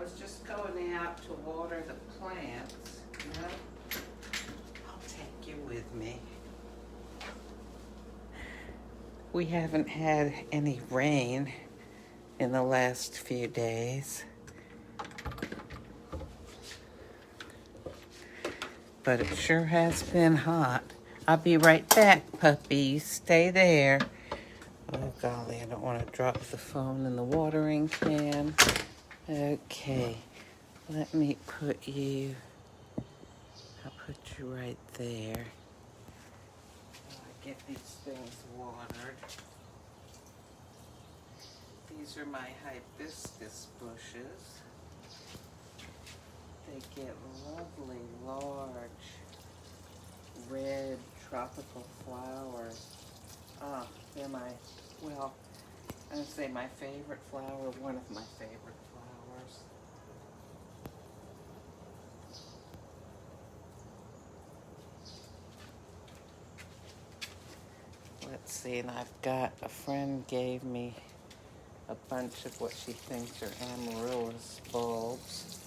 was just going out to water the plants, you know. I'll take you with me. We haven't had any rain in the last few days. But it sure has been hot. I'll be right back, puppies. Stay there. Oh, golly, I don't want to drop the phone in the watering can. Okay, let me I'll put you right there. While I get these things watered. These are my hibiscus bushes. They get lovely, large, red, tropical flowers. Ah, they're I'm gonna say my favorite flower, one of my favorite flowers. Let's see, and I've got, a friend gave me a bunch of what she thinks are amaryllis bulbs.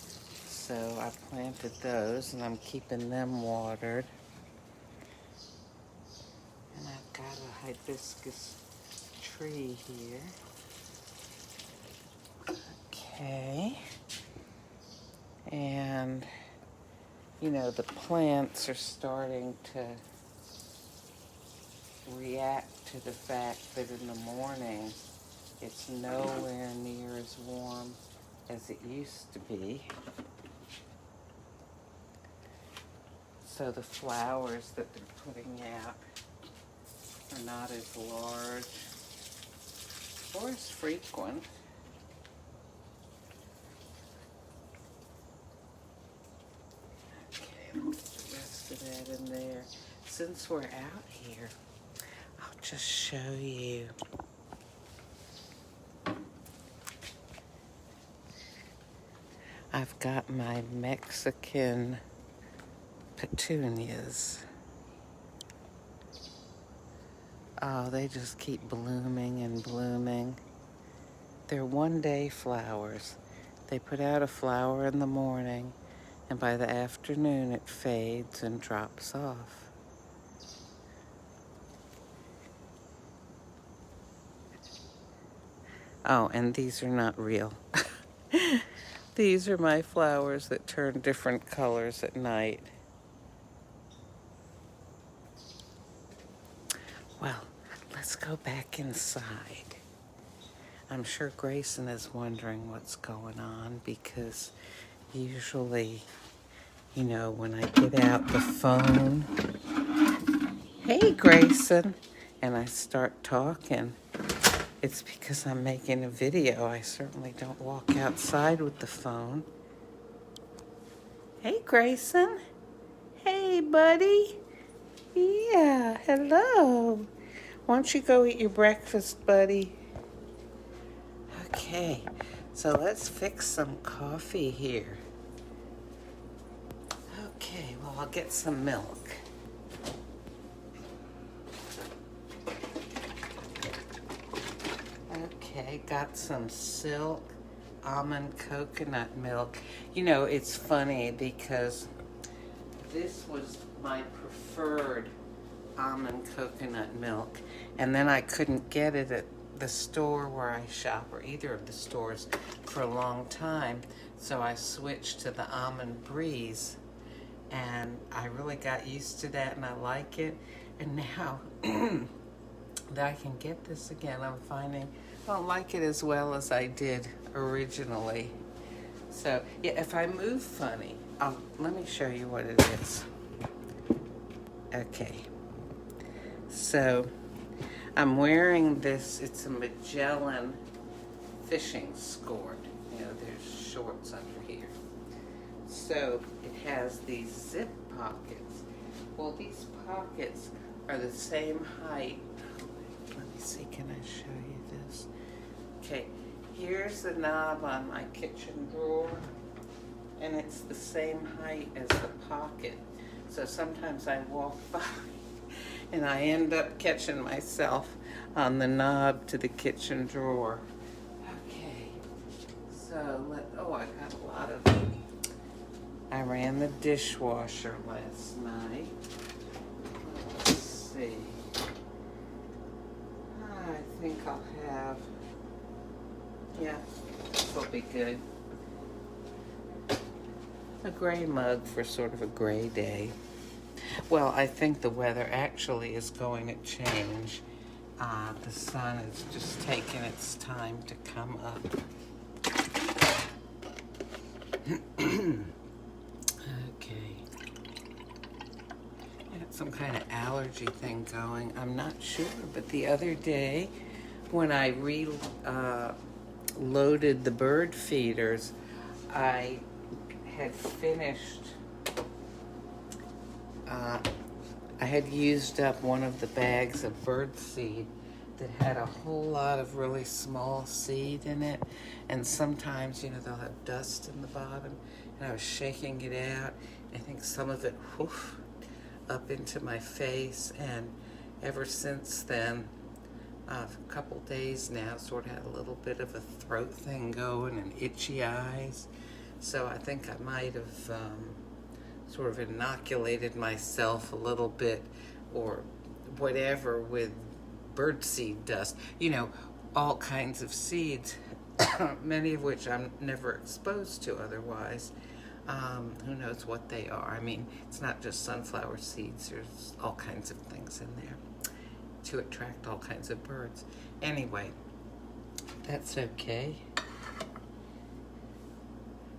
So I planted those and I'm keeping them watered. And I've got a hibiscus tree here. Okay. And, you know, the plants are starting to react to the fact that in the morning it's nowhere near as warm as it used to be. So the flowers that they're putting out are not as large or as frequent. Okay, I'll put the rest of that in there. Since we're out here, I'll just show you. I've got my Mexican petunias. Oh, they just keep blooming and blooming. They're one-day flowers. They put out a flower in the morning, and by the afternoon it fades and drops off. Oh, and these are not real. These are my flowers that turn different colors at night. Well, let's go back inside. I'm sure Grayson is wondering what's going on because usually, you know, when I get out the phone, hey Grayson, and I start talking, it's because I'm making a video. I certainly don't walk outside with the phone. Hey Grayson. Hey buddy. Yeah, hello. Why don't you go eat your breakfast, buddy? Okay, so let's fix some coffee here. Okay, well, I'll get some milk. Okay, got some Silk almond coconut milk. You know, it's funny because this was my preferred almond coconut milk, and then I couldn't get it at the store where I shop, or either of the stores, for a long time, so I switched to the Almond Breeze, and I really got used to that and I like it. And now that I can get this again, I'm finding I don't like it as well as I did originally. So yeah, if I move funny, let me show you what it is. Okay, so I'm wearing this, it's a Magellan fishing skirt. You know, there's shorts under here. So it has these zip pockets. Well, these pockets are the same height. Let me see, can I show you this? Okay, here's the knob on my kitchen drawer, and it's the same height as the pocket. So sometimes I walk by and I end up catching myself on the knob to the kitchen drawer. Okay, Oh, I got a lot of, I ran the dishwasher last night. Let's see. I think I'll have, yeah, this will be good. A gray mug for sort of a gray day. Well, I think the weather actually is going to change. The sun is just taking its time to come up. Okay. I had some kind of allergy thing going. I'm not sure, but the other day when I loaded the bird feeders, I had finished, I had used up one of the bags of bird seed that had a whole lot of really small seed in it, and sometimes, you know, they'll have dust in the bottom, and I was shaking it out. I think some of it up into my face, and ever since then, a couple days now, sort of had a little bit of a throat thing going and itchy eyes. So I think I might have sort of inoculated myself a little bit or whatever with birdseed dust. You know, all kinds of seeds, many of which I'm never exposed to otherwise. Who knows what they are? I mean, it's not just sunflower seeds. There's all kinds of things in there to attract all kinds of birds. Anyway, that's okay.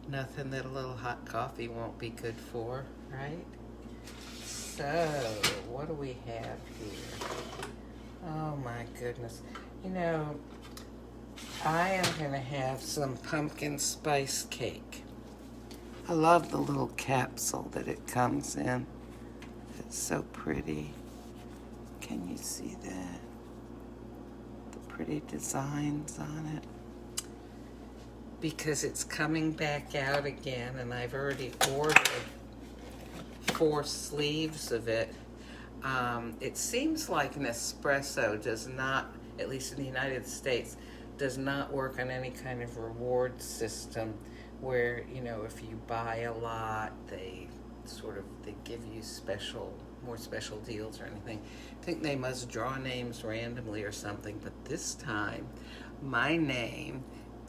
Nothing that a little hot coffee won't be good for, right? So, what do we have here? Oh my goodness. You know, I am going to have some pumpkin spice cake. I love the little capsule that it comes in. It's so pretty. Can you see that? The pretty designs on it. Because it's coming back out again, and I've already ordered 4 sleeves of it. It seems like Nespresso does not, at least in the United States, does not work on any kind of reward system where, you know, if you buy a lot, they give you more special deals or anything. I think they must draw names randomly or something, but this time my name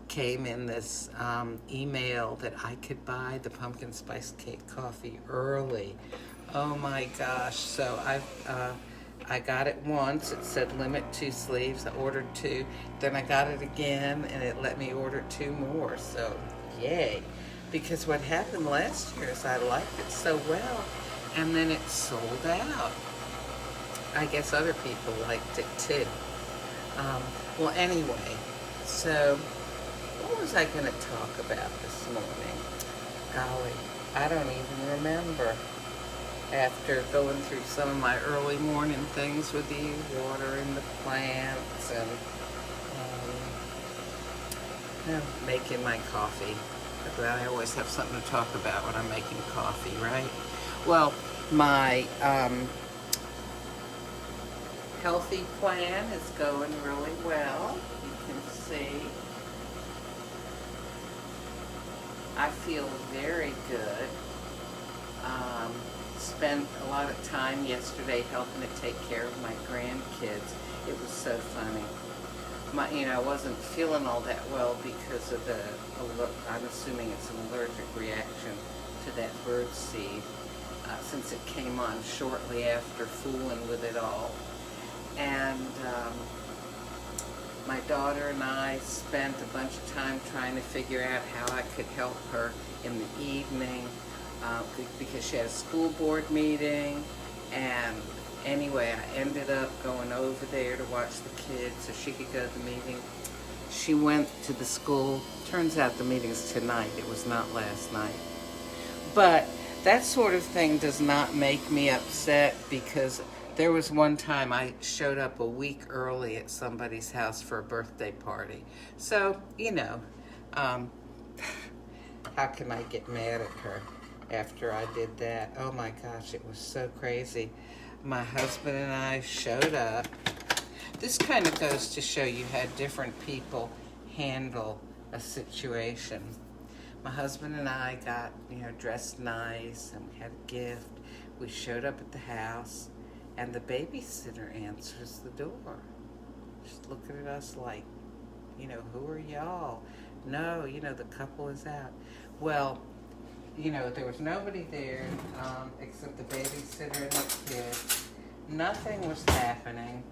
came in this email that I could buy the pumpkin spice cake coffee early. Oh my gosh. So I got it once. It said limit 2 sleeves. I ordered 2. Then I got it again and it let me order 2 more. So yay. Because what happened last year is I liked it so well and then it sold out. I guess other people liked it too. Well, anyway, so what was I going to talk about this morning? Golly, I don't even remember. After going through some of my early morning things with you, watering the plants and making my coffee. I always have something to talk about when I'm making coffee, right? Well, my healthy plan is going really well. You can see. I feel very good. Spent a lot of time yesterday helping to take care of my grandkids. It was so funny. I wasn't feeling all that well because of I'm assuming it's an allergic reaction to that bird seed, since it came on shortly after fooling with it all. And my daughter and I spent a bunch of time trying to figure out how I could help her in the evening, because she had a school board meeting, and anyway, I ended up going over there to watch the kids so she could go to the meeting. She went to the school. Turns out the meeting's tonight. It was not last night. But that sort of thing does not make me upset, because there was one time I showed up a week early at somebody's house for a birthday party. So, how can I get mad at her after I did that? Oh my gosh, it was so crazy. My husband and I showed up. This kind of goes to show you how different people handle a situation. My husband and I got, dressed nice, and we had a gift. We showed up at the house, and the babysitter answers the door. She's looking at us like, who are y'all? No, the couple is out. Well, there was nobody there except the babysitter and the kid. Nothing was happening.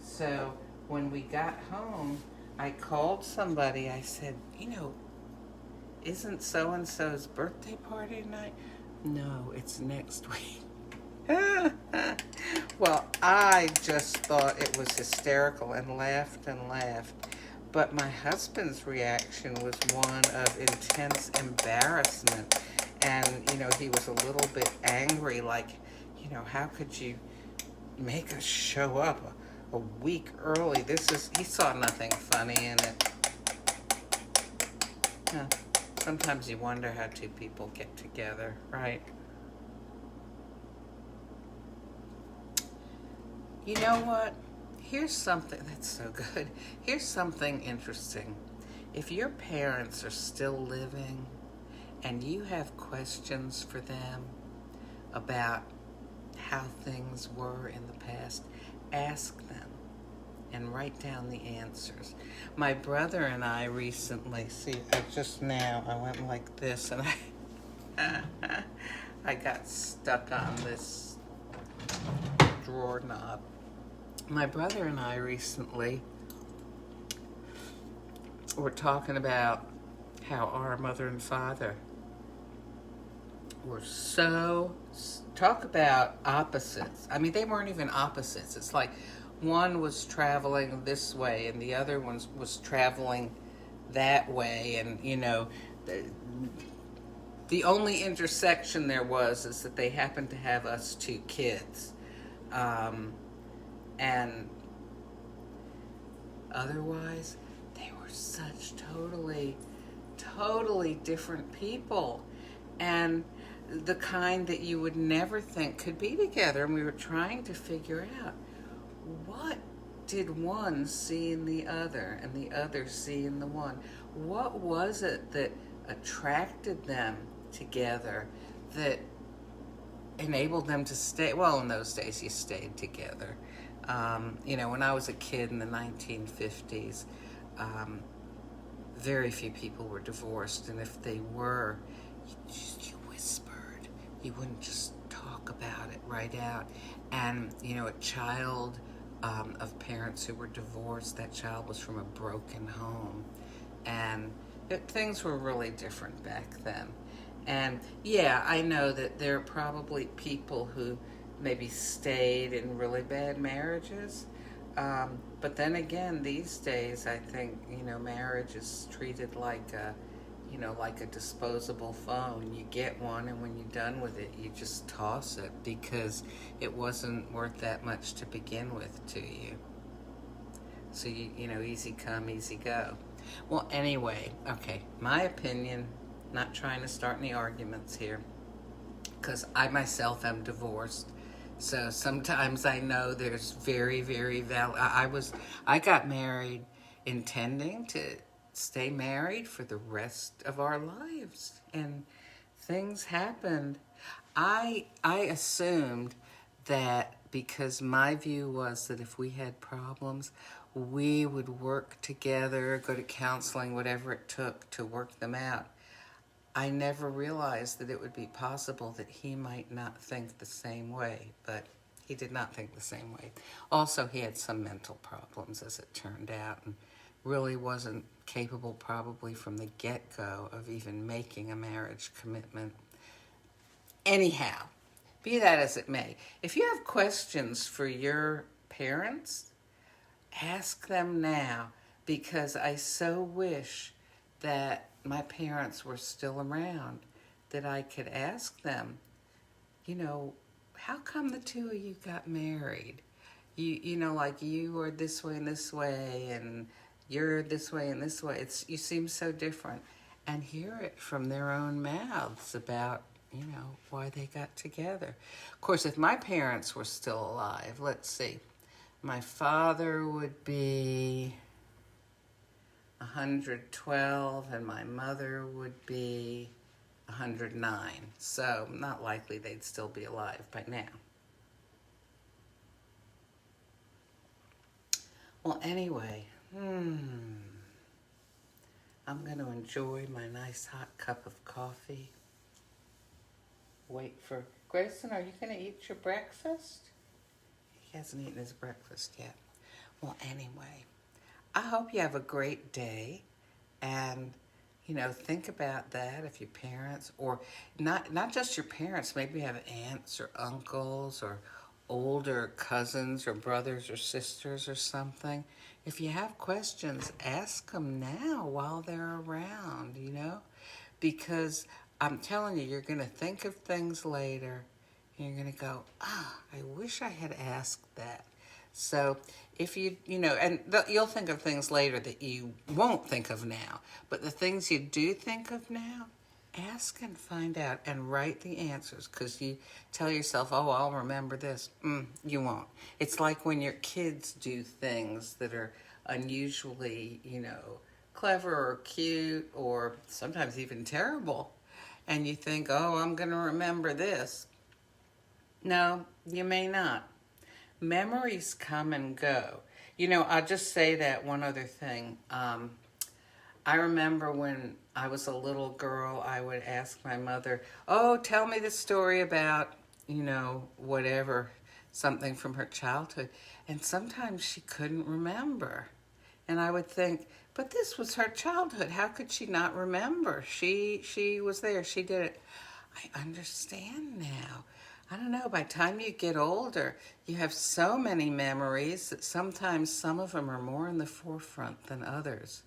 So when we got home, I called somebody. I said, isn't so-and-so's birthday party tonight? No, it's next week. Well, I just thought it was hysterical and laughed and laughed. But my husband's reaction was one of intense embarrassment. And, he was a little bit angry, like, how could you make us show up a week early? He saw nothing funny in it. Yeah. Sometimes you wonder how two people get together, right? You know what? Here's something that's so good. Here's something interesting. If your parents are still living and you have questions for them about how things were in the past, ask them and write down the answers. My brother and I recently, I went like this and I got stuck on this drawer knob. My brother and I recently were talking about how our mother and father were talk about opposites. I mean, they weren't even opposites. It's like one was traveling this way and the other one was traveling that way. And, the only intersection there is that they happened to have us two kids. And otherwise, they were such totally different people. And the kind that you would never think could be together. And we were trying to figure out, what did one see in the other and the other see in the one? What was it that attracted them together, that enabled them to stay? Well, in those days, you stayed together. When I was a kid in the 1950s, very few people were divorced. And if they were, you whispered. You wouldn't just talk about it right out. And, a child of parents who were divorced, that child was from a broken home. And things were really different back then. And, yeah, I know that there are probably people who maybe stayed in really bad marriages. But then again, these days, I think, marriage is treated like a disposable phone. You get one, and when you're done with it, you just toss it because it wasn't worth that much to begin with to you. So, easy come, easy go. Well, anyway, okay, my opinion, not trying to start any arguments here, because I myself am divorced. So sometimes I know there's very, very valid. I got married intending to stay married for the rest of our lives, and things happened. I assumed that because my view was that if we had problems, we would work together, go to counseling, whatever it took to work them out. I never realized that it would be possible that he might not think the same way, but he did not think the same way. Also, he had some mental problems, as it turned out, and really wasn't capable probably from the get-go of even making a marriage commitment. Anyhow, be that as it may, if you have questions for your parents, ask them now, because I so wish that my parents were still around, that I could ask them, how come the two of you got married? Like you are this way and this way, and you're this way and this way. You seem so different. And hear it from their own mouths about, why they got together. Of course, if my parents were still alive, let's see, my father would be 112, and my mother would be 109. So not likely they'd still be alive by now. Well, anyway, I'm going to enjoy my nice hot cup of coffee. Wait for Grayson. Are you going to eat your breakfast? He hasn't eaten his breakfast yet. Well, anyway, I hope you have a great day, and think about that if your parents, or not just your parents, maybe you have aunts or uncles or older cousins or brothers or sisters or something. If you have questions, ask them now while they're around, because I'm telling you, you're going to think of things later, and you're going to go, I wish I had asked that. So if and you'll think of things later that you won't think of now, but the things you do think of now, ask and find out and write the answers, because you tell yourself, oh, I'll remember this. You won't. It's like when your kids do things that are unusually, clever or cute or sometimes even terrible, and you think, oh, I'm going to remember this. No, you may not. Memories come and go. I'll just say that one other thing. I remember when I was a little girl, I would ask my mother, oh, tell me the story about, whatever, something from her childhood. And sometimes she couldn't remember. And I would think, but this was her childhood. How could she not remember? She was there. She did it. I understand now. I don't know, by the time you get older, you have so many memories that sometimes some of them are more in the forefront than others.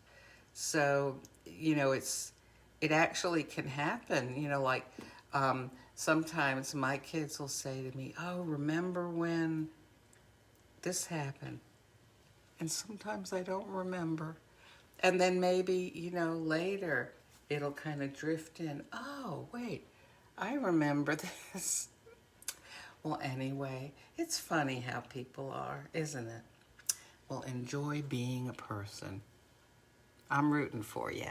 So, it actually can happen, sometimes my kids will say to me, oh, remember when this happened? And sometimes I don't remember. And then maybe, later it'll kind of drift in, oh, wait, I remember this. Well, anyway, it's funny how people are, isn't it? Well, enjoy being a person. I'm rooting for you.